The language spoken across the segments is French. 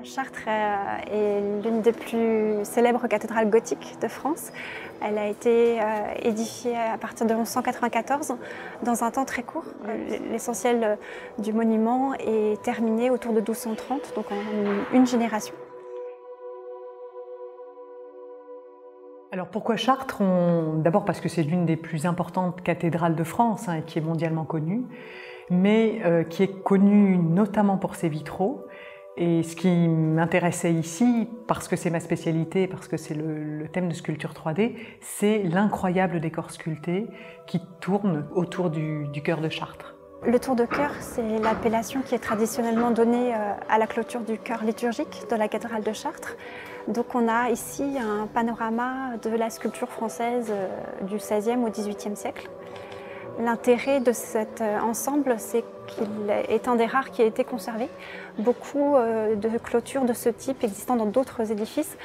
Chartres est l'une des plus célèbres cathédrales gothiques de France. Elle a été édifiée à partir de 1194 dans un temps très court. L'essentiel du monument est terminé autour de 1230, donc en une génération. Alors pourquoi Chartres? D'abord parce que c'est l'une des plus importantes cathédrales de France, et qui est mondialement connue, mais qui est connue notamment pour ses vitraux. Et ce qui m'intéressait ici, parce que c'est ma spécialité, parce que c'est le thème de sculpture 3D, c'est l'incroyable décor sculpté qui tourne autour du chœur de Chartres. Le tour de chœur, c'est l'appellation qui est traditionnellement donnée à la clôture du chœur liturgique de la cathédrale de Chartres. Donc on a ici un panorama de la sculpture française du XVIe au XVIIIe siècle. L'intérêt de cet ensemble, c'est qu'il est un des rares qui a été conservé. Beaucoup de clôtures de ce type existant dans d'autres édifices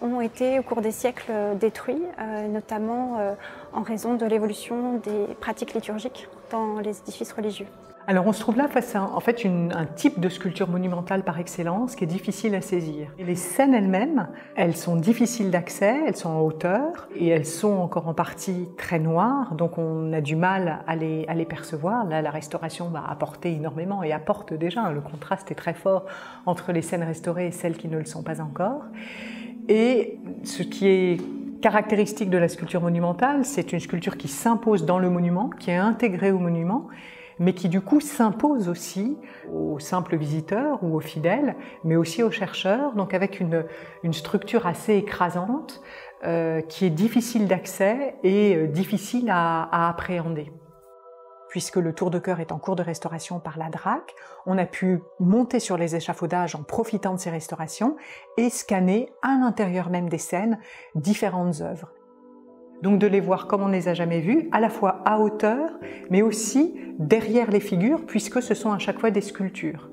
ont été au cours des siècles détruits, notamment en raison de l'évolution des pratiques liturgiques dans les édifices religieux. Alors on se trouve là face à en fait un type de sculpture monumentale par excellence qui est difficile à saisir. Et les scènes elles-mêmes, elles sont difficiles d'accès, elles sont en hauteur et elles sont encore en partie très noires, donc on a du mal à les percevoir. Là, la restauration va apporter énormément et apporte déjà, le contraste est très fort entre les scènes restaurées et celles qui ne le sont pas encore. Et ce qui est caractéristique de la sculpture monumentale, c'est une sculpture qui s'impose dans le monument, qui est intégrée au monument, mais qui du coup s'impose aussi aux simples visiteurs ou aux fidèles, mais aussi aux chercheurs, donc avec une structure assez écrasante qui est difficile d'accès et difficile à appréhender. Puisque le tour de chœur est en cours de restauration par la DRAC, on a pu monter sur les échafaudages en profitant de ces restaurations et scanner à l'intérieur même des scènes différentes œuvres. Donc de les voir comme on ne les a jamais vues, à la fois à hauteur, mais aussi derrière les figures, puisque ce sont à chaque fois des sculptures.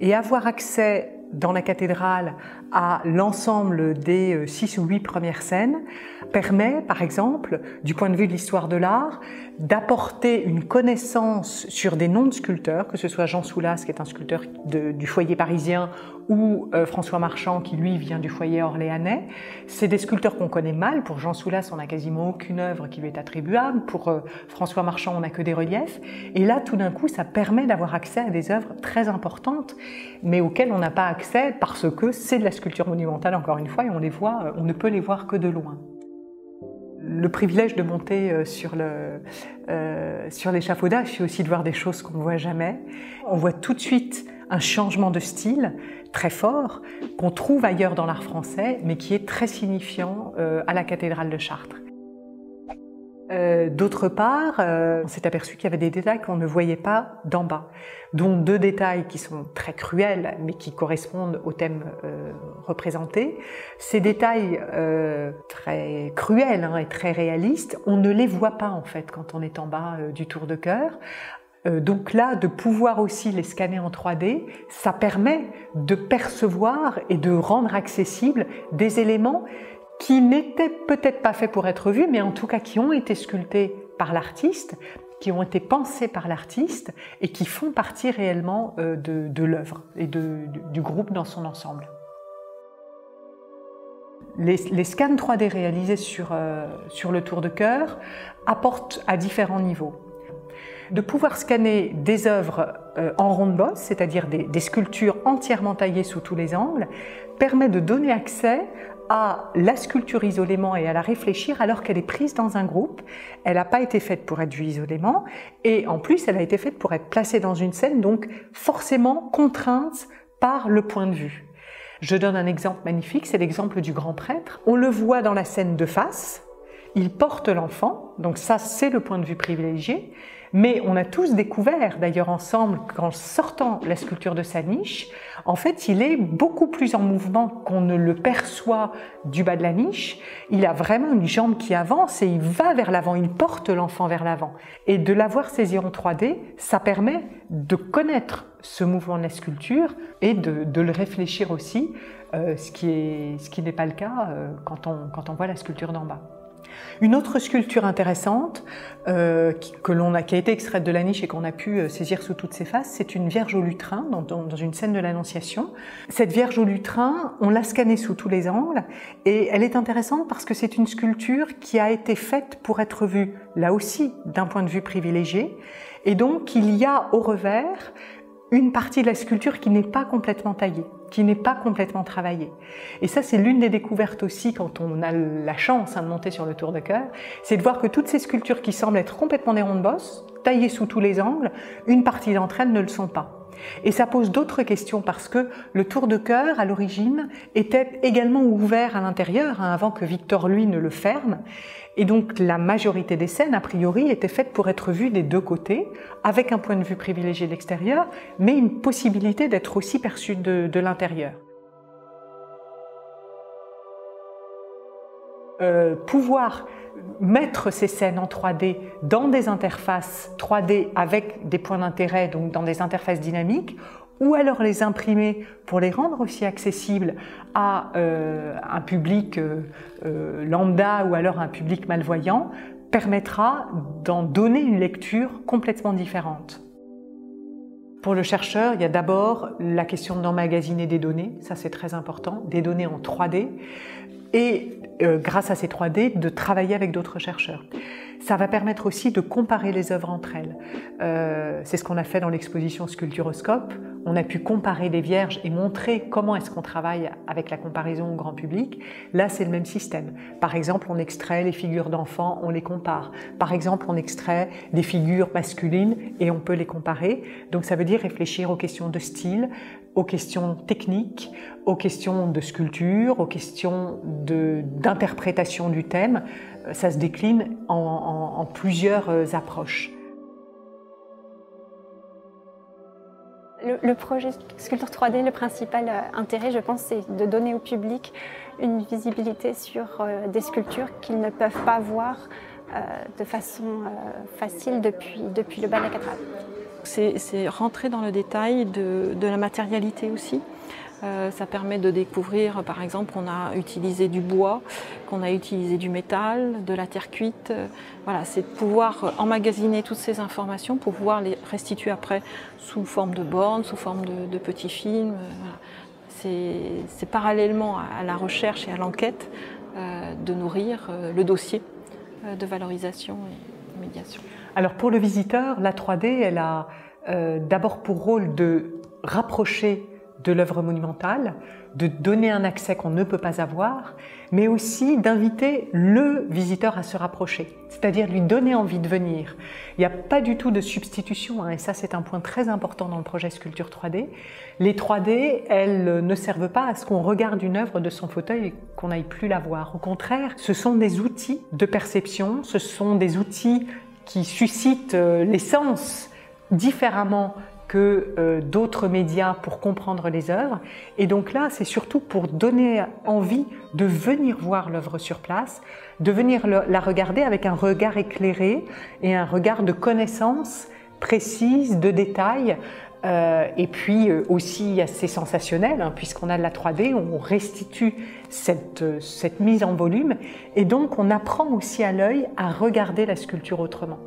Et avoir accès dans la cathédrale à l'ensemble des 6 ou 8 premières scènes permet, par exemple, du point de vue de l'histoire de l'art, d'apporter une connaissance sur des noms de sculpteurs, que ce soit Jean Soulas, qui est un sculpteur du foyer parisien, ou François Marchand, qui lui vient du foyer orléanais. C'est des sculpteurs qu'on connaît mal. Pour Jean Soulas, on n'a quasiment aucune œuvre qui lui est attribuable. Pour François Marchand, on n'a que des reliefs. Et là, tout d'un coup, ça permet d'avoir accès à des œuvres très importantes, mais auxquelles on n'a pas accès parce que c'est de la sculpture monumentale, encore une fois, et on ne peut les voir que de loin. Le privilège de monter sur l'échafaudage, c'est aussi de voir des choses qu'on ne voit jamais. On voit tout de suite un changement de style très fort qu'on trouve ailleurs dans l'art français, mais qui est très signifiant à la cathédrale de Chartres. D'autre part, on s'est aperçu qu'il y avait des détails qu'on ne voyait pas d'en bas, dont 2 détails qui sont très cruels, mais qui correspondent au thème représenté. Ces détails très cruels et très réalistes, on ne les voit pas en fait quand on est en bas du tour de chœur. Donc là, de pouvoir aussi les scanner en 3D, ça permet de percevoir et de rendre accessibles des éléments qui n'étaient peut-être pas faits pour être vus, mais en tout cas qui ont été sculptés par l'artiste, qui ont été pensés par l'artiste et qui font partie réellement de l'œuvre et du groupe dans son ensemble. Les scans 3D réalisés sur le tour de chœur apportent à différents niveaux. De pouvoir scanner des œuvres en ronde-bosse, c'est-à-dire des sculptures entièrement taillées sous tous les angles, permet de donner accès à la sculpture isolément et à la réfléchir alors qu'elle est prise dans un groupe. Elle n'a pas été faite pour être vue isolément et en plus elle a été faite pour être placée dans une scène, donc forcément contrainte par le point de vue. Je donne un exemple magnifique, c'est l'exemple du grand prêtre. On le voit dans la scène de face, il porte l'enfant, donc ça c'est le point de vue privilégié, mais on a tous découvert d'ailleurs ensemble qu'en sortant la sculpture de sa niche, en fait il est beaucoup plus en mouvement qu'on ne le perçoit du bas de la niche. Il a vraiment une jambe qui avance et il va vers l'avant, il porte l'enfant vers l'avant. Et de l'avoir saisi en 3D, ça permet de connaître ce mouvement de la sculpture et de le réfléchir aussi, ce qui n'est pas le cas quand on voit la sculpture d'en bas. Une autre sculpture intéressante qui a été extraite de la niche et qu'on a pu saisir sous toutes ses faces, c'est une Vierge au lutrin dans une scène de l'Annonciation. Cette Vierge au lutrin, on l'a scannée sous tous les angles et elle est intéressante parce que c'est une sculpture qui a été faite pour être vue là aussi d'un point de vue privilégié, et donc il y a au revers une partie de la sculpture qui n'est pas complètement taillée, qui n'est pas complètement travaillée. Et ça, c'est l'une des découvertes aussi quand on a la chance de monter sur le Tour de Cœur, c'est de voir que toutes ces sculptures qui semblent être complètement des ronds-de-bosse, taillées sous tous les angles, une partie d'entre elles ne le sont pas. Et ça pose d'autres questions parce que le Tour de Cœur, à l'origine, était également ouvert à l'intérieur, avant que Victor, lui, ne le ferme. Et donc la majorité des scènes, a priori, étaient faites pour être vues des deux côtés, avec un point de vue privilégié de l'extérieur, mais une possibilité d'être aussi perçue de l'intérieur. Pouvoir mettre ces scènes en 3D dans des interfaces 3D avec des points d'intérêt, donc dans des interfaces dynamiques, ou alors les imprimer pour les rendre aussi accessibles à un public lambda ou alors un public malvoyant, permettra d'en donner une lecture complètement différente. Pour le chercheur, il y a d'abord la question d'emmagasiner des données, ça c'est très important, des données en 3D, et grâce à ces 3D, de travailler avec d'autres chercheurs. Ça va permettre aussi de comparer les œuvres entre elles. C'est ce qu'on a fait dans l'exposition Sculpturoscope. On a pu comparer des vierges et montrer comment est-ce qu'on travaille avec la comparaison au grand public. Là, c'est le même système. Par exemple, on extrait les figures d'enfants, on les compare. Par exemple, on extrait des figures masculines et on peut les comparer. Donc ça veut dire réfléchir aux questions de style, aux questions techniques, aux questions de sculpture, aux questions d'interprétation du thème. Ça se décline en plusieurs approches. Le projet Sculpture 3D, le principal intérêt, je pense, c'est de donner au public une visibilité sur des sculptures qu'ils ne peuvent pas voir de façon facile depuis le bas de la cathédrale. C'est rentrer dans le détail de la matérialité aussi. Ça permet de découvrir, par exemple, qu'on a utilisé du bois, qu'on a utilisé du métal, de la terre cuite. Voilà, c'est de pouvoir emmagasiner toutes ces informations pour pouvoir les restituer après sous forme de bornes, sous forme de petits films. Voilà. C'est parallèlement à la recherche et à l'enquête de nourrir le dossier de valorisation et de médiation. Alors pour le visiteur, la 3D, elle a d'abord pour rôle de rapprocher de l'œuvre monumentale, de donner un accès qu'on ne peut pas avoir, mais aussi d'inviter le visiteur à se rapprocher, c'est-à-dire lui donner envie de venir. Il n'y a pas du tout de substitution, et ça c'est un point très important dans le projet Sculpture 3D. Les 3D, elles ne servent pas à ce qu'on regarde une œuvre de son fauteuil et qu'on n'aille plus la voir. Au contraire, ce sont des outils de perception, ce sont des outils qui suscitent les sens différemment que d'autres médias pour comprendre les œuvres. Et donc là, c'est surtout pour donner envie de venir voir l'œuvre sur place, de venir la regarder avec un regard éclairé et un regard de connaissance précise, de détails. Et puis aussi assez sensationnel, puisqu'on a de la 3D, on restitue cette mise en volume. Et donc on apprend aussi à l'œil à regarder la sculpture autrement.